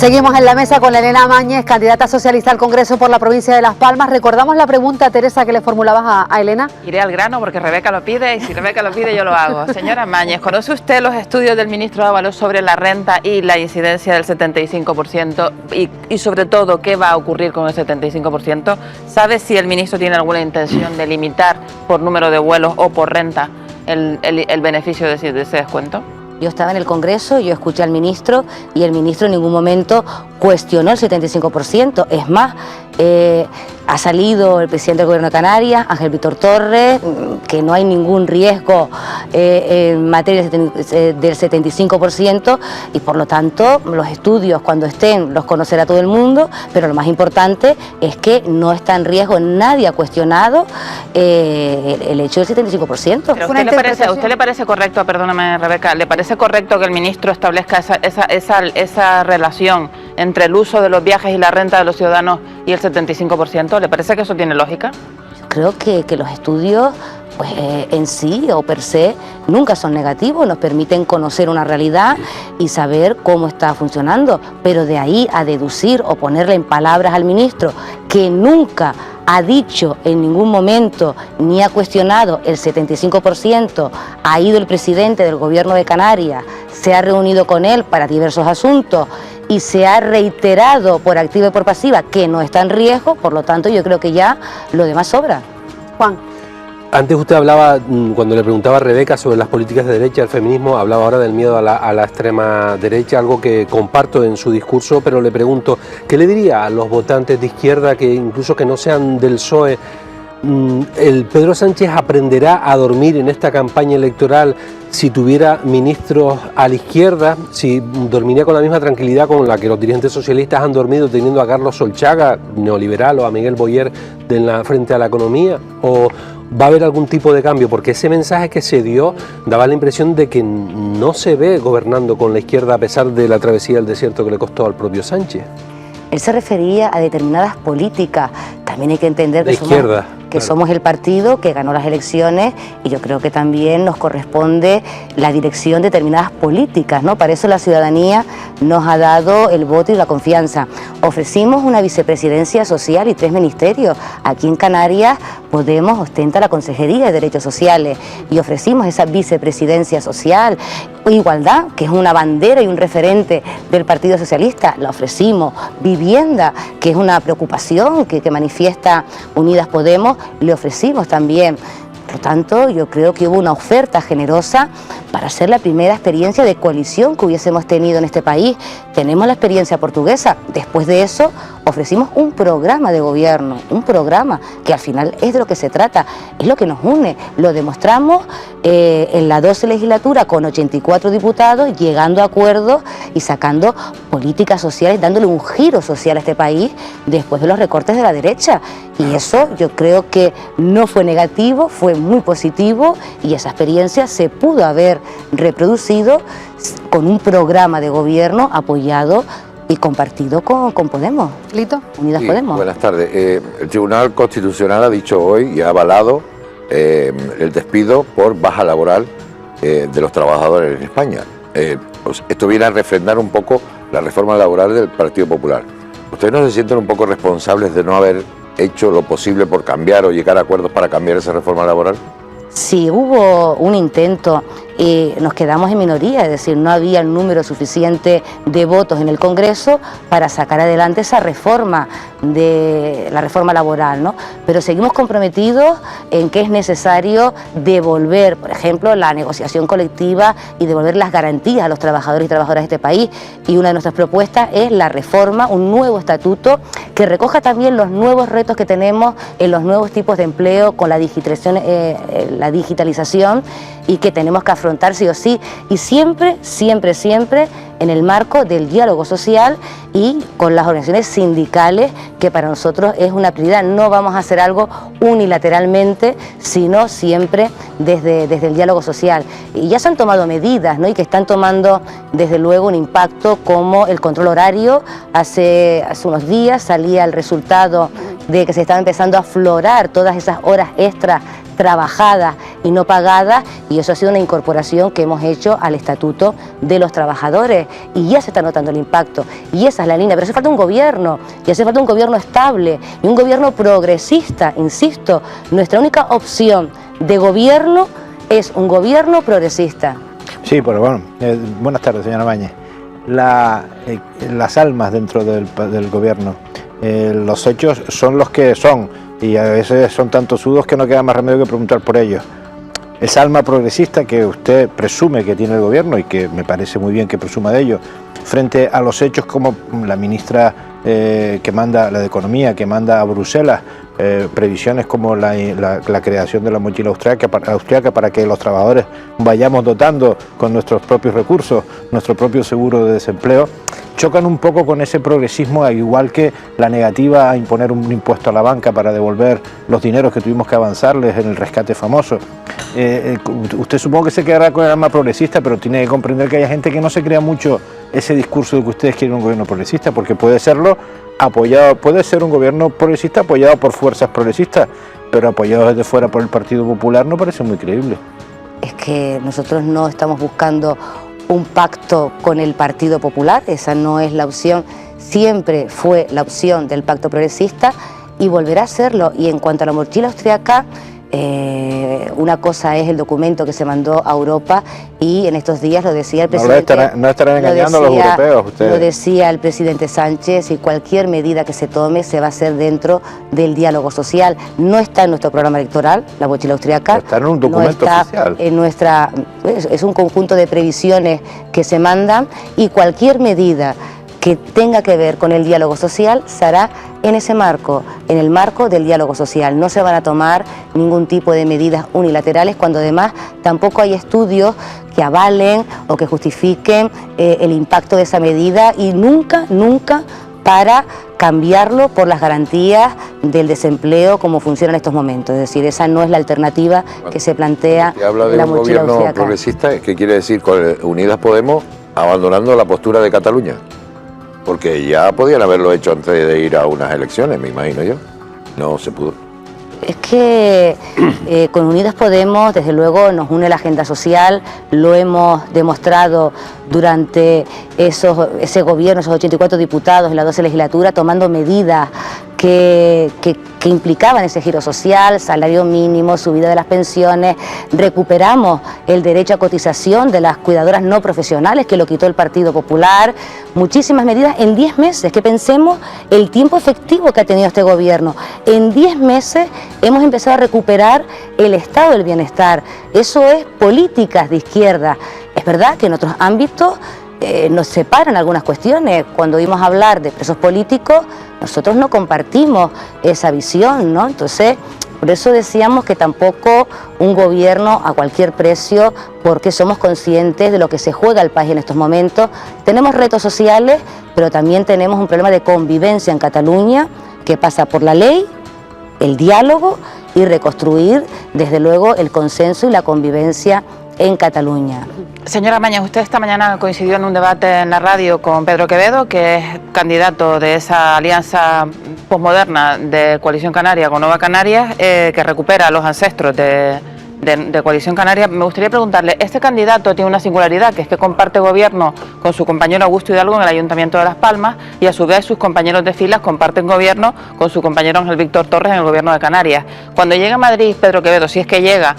Seguimos en la mesa con Elena Mañez, candidata socialista al Congreso por la provincia de Las Palmas. Recordamos la pregunta, Teresa, que le formulabas a Elena. Iré al grano porque Rebeca lo pide y si Rebeca lo pide yo lo hago. Señora Mañez, ¿conoce usted los estudios del ministro Ábalos sobre la renta y la incidencia del 75% y sobre todo qué va a ocurrir con el 75%? ¿Sabe si el ministro tiene alguna intención de limitar por número de vuelos o por renta el beneficio de ese descuento? Yo estaba en el Congreso, yo escuché al ministro y el ministro en ningún momento cuestionó el 75%. Es más, ha salido el presidente del Gobierno de Canarias, Ángel Víctor Torres, que no hay ningún riesgo en materia del 75% y por lo tanto los estudios cuando estén los conocerá todo el mundo, pero lo más importante es que no está en riesgo, nadie ha cuestionado el hecho del 75%. ¿Pero a usted le parece correcto, perdóname Rebeca, le parece correcto que el ministro establezca esa relación entre el uso de los viajes y la renta de los ciudadanos y el 75%? ¿Le parece que eso tiene lógica? Yo creo que los estudios pues, en sí o per se nunca son negativos, nos permiten conocer una realidad y saber cómo está funcionando, pero de ahí a deducir o ponerle en palabras al ministro que nunca ha dicho en ningún momento ni ha cuestionado el 75%, ha ido el presidente del Gobierno de Canarias, se ha reunido con él para diversos asuntos y se ha reiterado por activa y por pasiva que no está en riesgo, por lo tanto yo creo que ya lo demás sobra. Juan. Antes usted hablaba, cuando le preguntaba a Rebeca sobre las políticas de derecha, el feminismo, hablaba ahora del miedo a la extrema derecha, algo que comparto en su discurso, pero le pregunto, ¿qué le diría a los votantes de izquierda que incluso que no sean del PSOE? ¿El Pedro Sánchez aprenderá a dormir en esta campaña electoral si tuviera ministros a la izquierda? ¿Si dormiría con la misma tranquilidad con la que los dirigentes socialistas han dormido teniendo a Carlos Solchaga, neoliberal, o a Miguel Boyer frente a la economía? ¿O va a haber algún tipo de cambio? Porque ese mensaje que se dio daba la impresión de que no se ve gobernando con la izquierda a pesar de la travesía del desierto que le costó al propio Sánchez. Él se refería a determinadas políticas. También hay que entender que somos el partido que ganó las elecciones y yo creo que también nos corresponde la dirección de determinadas políticas, ¿no? Para eso la ciudadanía nos ha dado el voto y la confianza. Ofrecimos una vicepresidencia social y 3 ministerios. Aquí en Canarias Podemos ostenta la Consejería de Derechos Sociales y ofrecimos esa vicepresidencia social. Igualdad, que es una bandera y un referente del Partido Socialista, la ofrecimos. Vivienda, que es una preocupación que manifiesta Unidas Podemos, le ofrecimos también. Por lo tanto, yo creo que hubo una oferta generosa para ser la primera experiencia de coalición que hubiésemos tenido en este país. Tenemos la experiencia portuguesa. Después de eso, ofrecimos un programa de gobierno, un programa que al final es de lo que se trata, es lo que nos une. Lo demostramos en la 12 legislatura con 84 diputados, llegando a acuerdos y sacando políticas sociales, dándole un giro social a este país después de los recortes de la derecha. Y eso yo creo que no fue negativo, fue muy positivo y esa experiencia se pudo haber reproducido con un programa de gobierno apoyado y compartido con Podemos. ¿Lito? Unidas Podemos. Buenas tardes. El Tribunal Constitucional ha dicho hoy y ha avalado el despido por baja laboral de los trabajadores en España. Pues esto viene a refrendar un poco la reforma laboral del Partido Popular. ¿Ustedes no se sienten un poco responsables de no haber hecho lo posible por cambiar o llegar a acuerdos para cambiar esa reforma laboral? Sí, hubo un intento y nos quedamos en minoría, es decir, no había el número suficiente de votos en el Congreso para sacar adelante esa reforma, la reforma laboral, ¿no? Pero seguimos comprometidos en que es necesario devolver, por ejemplo, la negociación colectiva y devolver las garantías a los trabajadores y trabajadoras de este país. Y una de nuestras propuestas es la reforma, un nuevo estatuto que recoja también los nuevos retos que tenemos en los nuevos tipos de empleo con la digitalización y que tenemos que afrontar sí o sí, y siempre, siempre, siempre en el marco del diálogo social y con las organizaciones sindicales, que para nosotros es una prioridad. No vamos a hacer algo unilateralmente, sino siempre desde el diálogo social. Y ya se han tomado medidas, ¿no? Y que están tomando desde luego un impacto como el control horario. Hace unos días salía el resultado de que se estaban empezando a aflorar todas esas horas extras trabajadas y no pagadas, y eso ha sido una incorporación que hemos hecho al Estatuto de los Trabajadores, y ya se está notando el impacto, y esa es la línea, pero hace falta un gobierno, y hace falta un gobierno estable, y un gobierno progresista, insisto, nuestra única opción de gobierno es un gobierno progresista. Sí, pero bueno, buenas tardes, señora Mañez. Las almas dentro del gobierno, los hechos son los que son, y a veces son tan tosudos que no queda más remedio que preguntar por ellos. Esa alma progresista que usted presume que tiene el gobierno, y que me parece muy bien que presuma de ello, frente a los hechos como la ministra que manda, la de Economía, que manda a Bruselas, previsiones como la creación de la mochila austriaca para que los trabajadores vayamos dotando con nuestros propios recursos, nuestro propio seguro de desempleo, chocan un poco con ese progresismo, al igual que la negativa a imponer un impuesto a la banca para devolver los dineros que tuvimos que avanzarles en el rescate famoso. Usted supongo que se quedará con el alma progresista, pero tiene que comprender que hay gente que no se crea mucho ese discurso de que ustedes quieren un gobierno progresista, porque puede serlo apoyado, puede ser un gobierno progresista apoyado por fuerzas progresistas, pero apoyado desde fuera por el Partido Popular no parece muy creíble. Es que nosotros no estamos buscando un pacto con el Partido Popular, esa no es la opción, siempre fue la opción del pacto progresista y volverá a serlo. Y en cuanto a la mochila austriaca, una cosa es el documento que se mandó a Europa, y en estos días lo decía el presidente. No estarán engañando a los europeos ustedes. Lo decía el presidente Sánchez, y cualquier medida que se tome se va a hacer dentro del diálogo social. No está en nuestro programa electoral, la mochila austriaca. Está en un documento oficial. Es un conjunto de previsiones que se mandan, y cualquier medida que tenga que ver con el diálogo social se hará en ese marco, en el marco del diálogo social. No se van a tomar ningún tipo de medidas unilaterales, cuando además tampoco hay estudios que avalen o que justifiquen el impacto de esa medida, y nunca para cambiarlo por las garantías del desempleo como funciona en estos momentos. Es decir, esa no es la alternativa que se plantea en la mochila austriaca. Habla de un gobierno progresista, ¿qué quiere decir? Con Unidas Podemos abandonando la postura de Cataluña. Porque ya podían haberlo hecho antes de ir a unas elecciones, me imagino yo. No se pudo. Es que con Unidas Podemos, desde luego, nos une la agenda social, lo hemos demostrado durante ese gobierno, esos 84 diputados en la 12 legislatura, tomando medidas que implicaban ese giro social, salario mínimo, subida de las pensiones. Recuperamos el derecho a cotización de las cuidadoras no profesionales, que lo quitó el Partido Popular. Muchísimas medidas en 10 meses, que pensemos el tiempo efectivo que ha tenido este gobierno. En 10 meses hemos empezado a recuperar el estado del bienestar. Eso es políticas de izquierda. Es verdad que en otros ámbitos nos separan algunas cuestiones. Cuando oímos hablar de presos políticos, nosotros no compartimos esa visión, ¿no? Entonces, por eso decíamos que tampoco un gobierno a cualquier precio, porque somos conscientes de lo que se juega el país en estos momentos. Tenemos retos sociales, pero también tenemos un problema de convivencia en Cataluña, que pasa por la ley, el diálogo y reconstruir, desde luego, el consenso y la convivencia en Cataluña. Señora Mañez, usted esta mañana coincidió en un debate en la radio con Pedro Quevedo, que es candidato de esa alianza posmoderna de Coalición Canaria con Nueva Canarias, que recupera los ancestros de Coalición Canaria. Me gustaría preguntarle, este candidato tiene una singularidad, que es que comparte gobierno con su compañero Augusto Hidalgo en el Ayuntamiento de Las Palmas, y a su vez sus compañeros de filas comparten gobierno con su compañero Ángel Víctor Torres en el Gobierno de Canarias. Cuando llegue a Madrid Pedro Quevedo, si es que llega,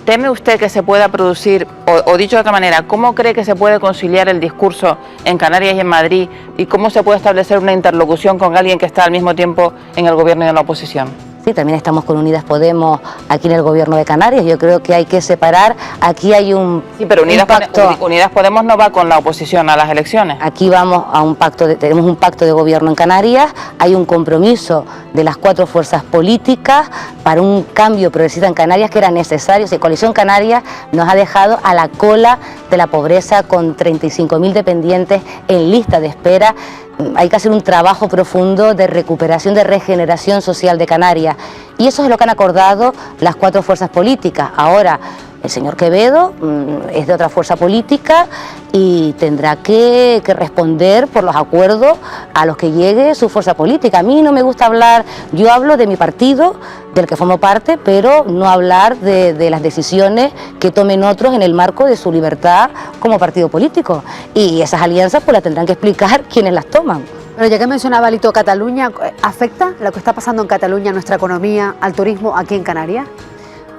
¿teme usted que se pueda producir, o dicho de otra manera, cómo cree que se puede conciliar el discurso en Canarias y en Madrid, y cómo se puede establecer una interlocución con alguien que está al mismo tiempo en el gobierno y en la oposición? Sí, también estamos con Unidas Podemos aquí en el Gobierno de Canarias. Yo creo que hay que separar. Aquí hay un Sí, pero Unidas Podemos no va con la oposición a las elecciones. Aquí vamos a un pacto, tenemos un pacto de gobierno en Canarias. Hay un compromiso de las 4 fuerzas políticas para un cambio progresista en Canarias que era necesario. Si Coalición Canaria nos ha dejado a la cola de la pobreza, con 35.000 dependientes en lista de espera. Hay que hacer un trabajo profundo de recuperación, de regeneración social de Canarias. Y eso es lo que han acordado las 4 fuerzas políticas. Ahora, el señor Quevedo es de otra fuerza política y tendrá que responder por los acuerdos a los que llegue su fuerza política. A mí no me gusta hablar, yo hablo de mi partido, del que formo parte, pero no hablar de las decisiones que tomen otros en el marco de su libertad como partido político. Y esas alianzas pues las tendrán que explicar quienes las toman. Pero ya que mencionaba Lito Cataluña, ¿afecta lo que está pasando en Cataluña a nuestra economía, al turismo aquí en Canarias?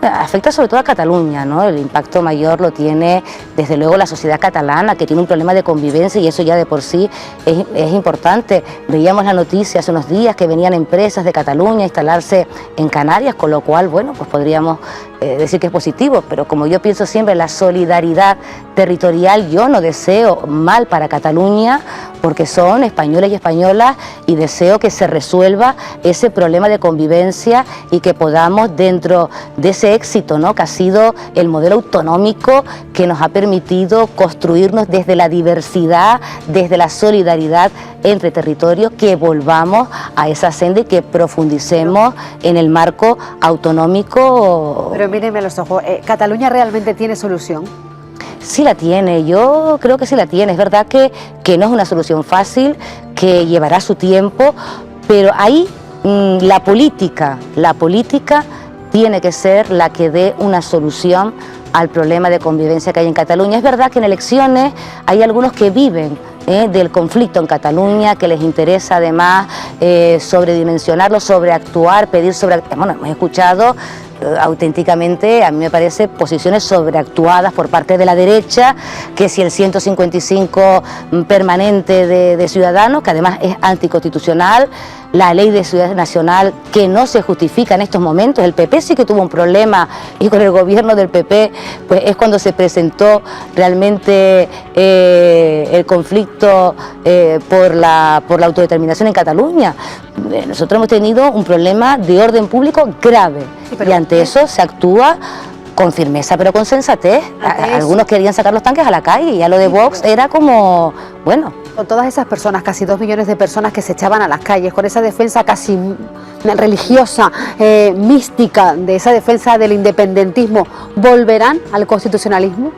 Afecta sobre todo a Cataluña, ¿no? El impacto mayor lo tiene desde luego la sociedad catalana, que tiene un problema de convivencia y eso ya de por sí es importante. Veíamos la noticia hace unos días que venían empresas de Cataluña a instalarse en Canarias, con lo cual, bueno, pues podríamos decir que es positivo, pero como yo pienso siempre en la solidaridad territorial, yo no deseo mal para Cataluña porque son españoles y españolas y deseo que se resuelva ese problema de convivencia y que podamos dentro de ese éxito, ¿no?, que ha sido el modelo autonómico que nos ha permitido construirnos desde la diversidad, desde la solidaridad entre territorios, que volvamos a esa senda y que profundicemos en el marco autonómico. Pero míreme a los ojos, ¿Cataluña realmente tiene solución? Sí la tiene, yo creo que sí la tiene. Es verdad que no es una solución fácil, que llevará su tiempo, pero ahí la política tiene que ser la que dé una solución al problema de convivencia que hay en Cataluña. Es verdad que en elecciones hay algunos que viven del conflicto en Cataluña, que les interesa además sobredimensionarlo, sobreactuar, pedir sobre... Bueno, hemos escuchado auténticamente, a mí me parece, posiciones sobreactuadas por parte de la derecha, que si el 155 permanente de Ciudadanos, que además es anticonstitucional, la ley de seguridad nacional, que no se justifica en estos momentos. El PP sí que tuvo un problema, y con el gobierno del PP pues es cuando se presentó realmente el conflicto por la autodeterminación en Cataluña. Nosotros hemos tenido un problema de orden público grave, y ante eso se actúa con firmeza pero con sensatez. Algunos querían sacar los tanques a la calle, y ya lo de Vox era como, bueno... Con todas esas personas, casi 2 millones de personas que se echaban a las calles, con esa defensa casi religiosa, mística, de esa defensa del independentismo, ¿volverán al constitucionalismo?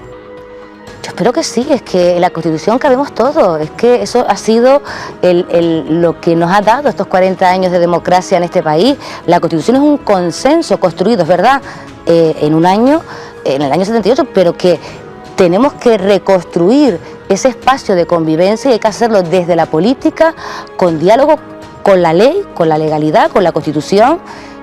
Yo espero que sí, es que en la Constitución cabemos todos, es que eso ha sido lo que nos ha dado estos 40 años de democracia en este país. La Constitución es un consenso construido, es verdad, en el año 78, pero que tenemos que reconstruir ese espacio de convivencia y hay que hacerlo desde la política, con diálogo con la ley, con la legalidad, con la Constitución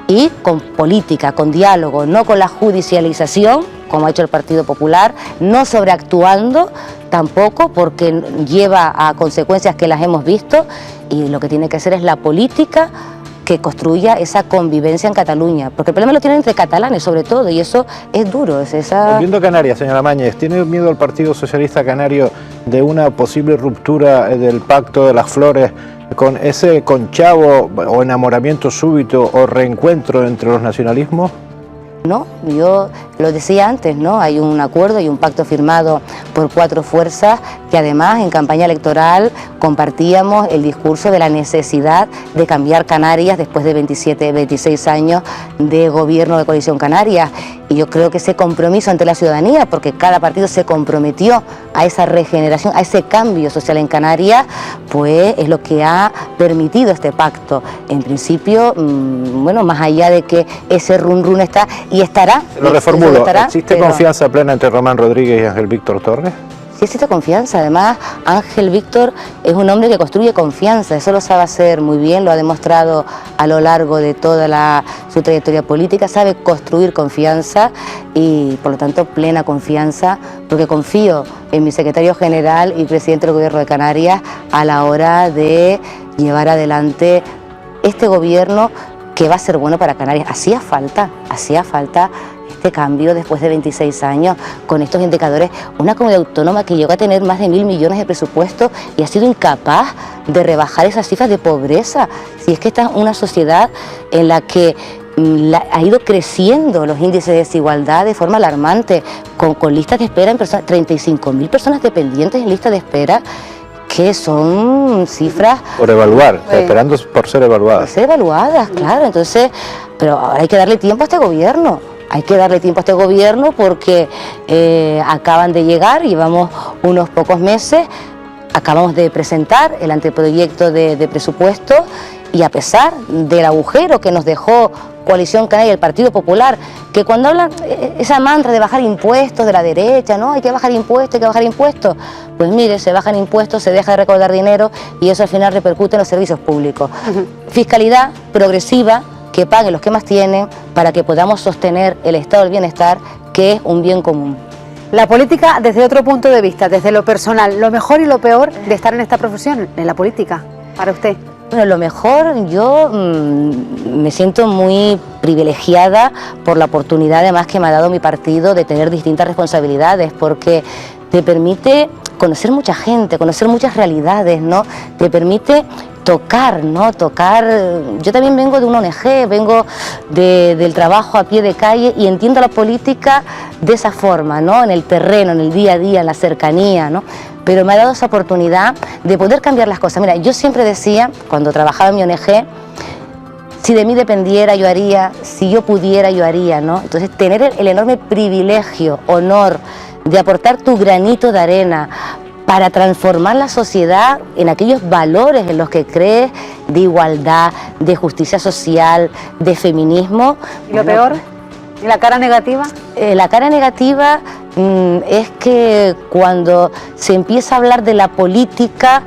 y con política, con diálogo, no con la judicialización, como ha hecho el Partido Popular, no sobreactuando tampoco, porque lleva a consecuencias que las hemos visto, y lo que tiene que hacer es la política que construya esa convivencia en Cataluña, porque el problema lo tienen entre catalanes sobre todo, y eso es duro. Es esa... Volviendo a Canarias, señora Mañez, ¿tiene miedo el Partido Socialista Canario de una posible ruptura del Pacto de las Flores con ese conchavo o enamoramiento súbito o reencuentro entre los nacionalismos? No, yo lo decía antes, ¿no? Hay un acuerdo y un pacto firmado por 4 fuerzas que además en campaña electoral compartíamos el discurso de la necesidad de cambiar Canarias después de 26 años de gobierno de coalición canaria. Y yo creo que ese compromiso ante la ciudadanía, porque cada partido se comprometió a esa regeneración, a ese cambio social en Canarias, pues es lo que ha permitido este pacto. En principio, bueno, más allá de que ese run está y estará. Lo reformulo, ¿existe confianza plena entre Román Rodríguez y Ángel Víctor Torres? Sí existe confianza, además Ángel Víctor es un hombre que construye confianza, eso lo sabe hacer muy bien, lo ha demostrado a lo largo de toda su trayectoria política, sabe construir confianza y por lo tanto plena confianza, porque confío en mi secretario general y presidente del Gobierno de Canarias a la hora de llevar adelante este gobierno que va a ser bueno para Canarias. Hacía falta este cambio después de 26 años con estos indicadores, una comunidad autónoma que llegó a tener más de 1.000 millones de presupuesto y ha sido incapaz de rebajar esas cifras de pobreza. Si es que esta es una sociedad en la que ha ido creciendo los índices de desigualdad de forma alarmante, con listas de espera en personas, 35.000 personas dependientes en lista de espera, que son cifras... Por evaluar, esperando por ser evaluadas. Por ser evaluadas, claro. Entonces, pero ahora hay que darle tiempo a este gobierno. Hay que darle tiempo a este gobierno porque acaban de llegar, llevamos unos pocos meses, acabamos de presentar el anteproyecto de presupuesto y a pesar del agujero que nos dejó Coalición Canaria y el Partido Popular, que cuando hablan esa mantra de bajar impuestos de la derecha, ¿no? Hay que bajar impuestos, hay que bajar impuestos. Pues mire, se bajan impuestos, se deja de recaudar dinero y eso al final repercute en los servicios públicos. Fiscalidad progresiva, que paguen los que más tienen para que podamos sostener el estado del bienestar, que es un bien común. La política desde otro punto de vista, desde lo personal, lo mejor y lo peor de estar en esta profesión, en la política, para usted. Bueno, lo mejor, yo me siento muy privilegiada por la oportunidad además que me ha dado mi partido de tener distintas responsabilidades, porque te permite conocer mucha gente, conocer muchas realidades, ¿no? Te permite tocar, ¿no? Tocar. Yo también vengo de una ONG, vengo del trabajo a pie de calle y entiendo la política de esa forma, ¿no? En el terreno, en el día a día, en la cercanía, ¿no? Pero me ha dado esa oportunidad de poder cambiar las cosas. Mira, yo siempre decía, cuando trabajaba en mi ONG, si de mí dependiera yo haría, si yo pudiera yo haría, ¿no? Entonces tener el enorme privilegio, honor de aportar tu granito de arena para transformar la sociedad en aquellos valores en los que crees, de igualdad, de justicia social, de feminismo. ¿Y lo peor? ¿Y la cara negativa? La cara negativa es que cuando se empieza a hablar de la política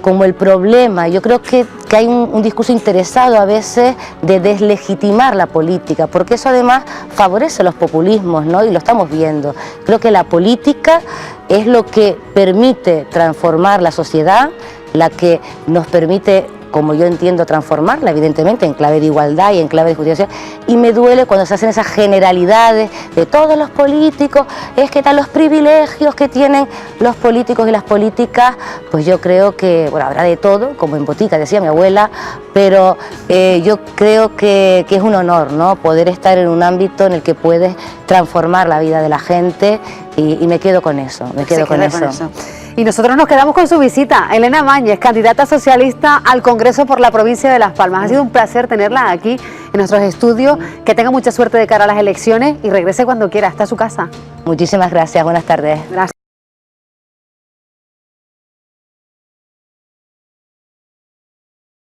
como el problema, yo creo que hay un discurso interesado a veces de deslegitimar la política, porque eso además favorece los populismos, ¿no? Y lo estamos viendo. Creo que la política es lo que permite transformar la sociedad, la que nos permite, como yo entiendo, transformarla, evidentemente, en clave de igualdad y en clave de justicia social. Y me duele cuando se hacen esas generalidades de todos los políticos, es que están los privilegios que tienen los políticos y las políticas. Pues yo creo que, bueno, habrá de todo, como en botica decía mi abuela, pero yo creo que es un honor, ¿no? Poder estar en un ámbito en el que puedes transformar la vida de la gente y me quedo con eso, me quedo con eso. Y nosotros nos quedamos con su visita. Elena Mañez, candidata socialista al Congreso por la provincia de Las Palmas. Ha sido un placer tenerla aquí en nuestros estudios. Que tenga mucha suerte de cara a las elecciones y regrese cuando quiera. Está a su casa. Muchísimas gracias. Buenas tardes. Gracias.